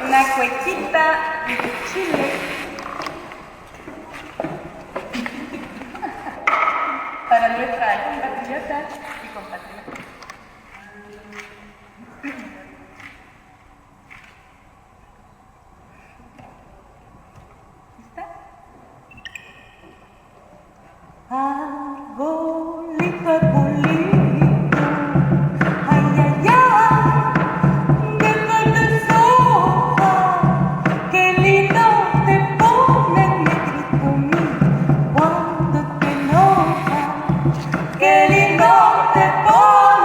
Una cuequita de chile para nuestra compatriota y compatriota. ¿Lista? Arbolito, arbolito, ay, ay, ay, deja de sopa, qué lindo te pone, negrito mío, cuando te enojas, qué lindo te pone.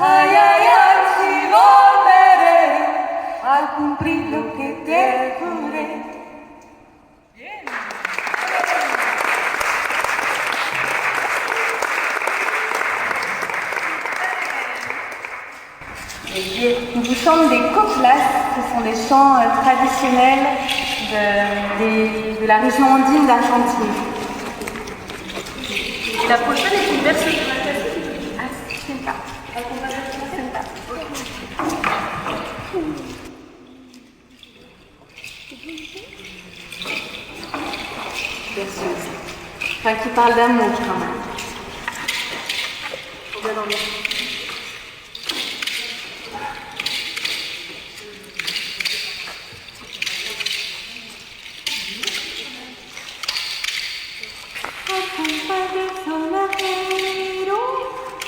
ay, ay, ay, si volveré a cumplir lo que te juré. Nous vous chante des coplas, ce sont des chants traditionnels de la région andine d'Argentine. La prochaine est une version de la Senta. Enfin, qui parle d'amour quand même. Faut bien dormir.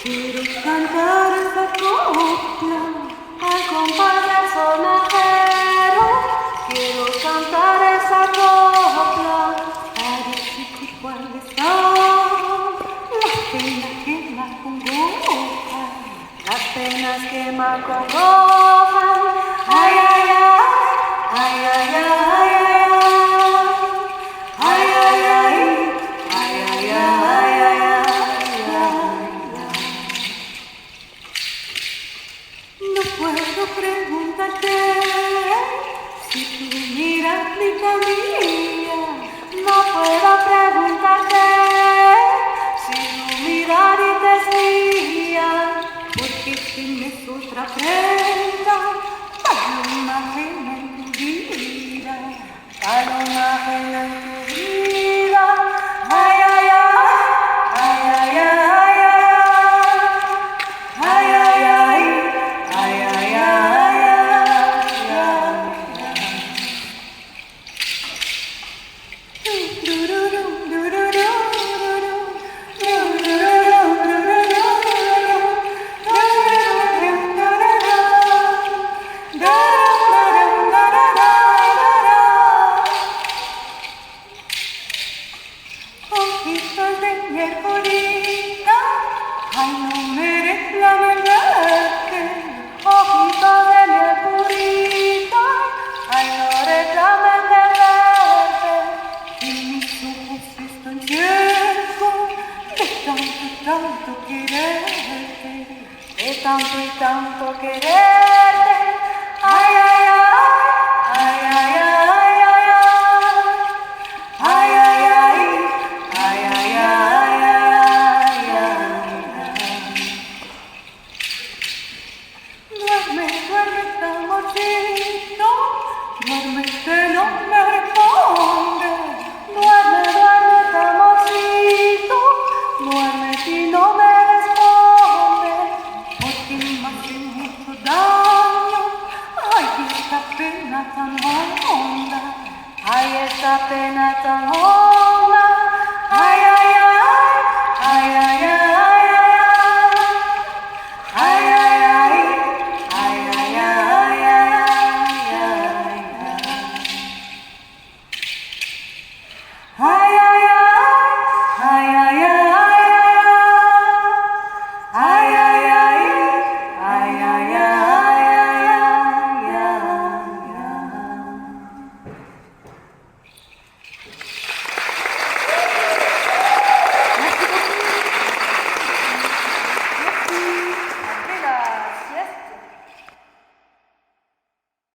Quiero cantar esta copla al compás del sonajero. Quiero cantar esa copla a decirte cuáles son las penas que me acongojan, las penas que me acongojan. Ay, ay, ay, ay, ay, ay, ay, ay, ay, ay, ay, ay, ay. Puedo preguntarte si tu miras mi camilla. No puedo preguntarte si tu mirar y te decía, porque tienes otra prenda, paloma ajena en tu vida, paloma ajena en tu vida. Ay, ay, ay, ay, ay, ay. Ojitos de miel purita, ay, no me reclamen verte. Ojitos de miel purita, ay, no reclamen verte. Y mis ojos están ciegos de tanto quererte, de tanto quererte. Ay, ay, ay, ay, ay, ay. Duérmete, no me responde. Duérmete, amorcito. Duérmete y no me responde. Porque me hace mucho daño. Ay, esta pena tan honda. Ay, esta pena tan honda.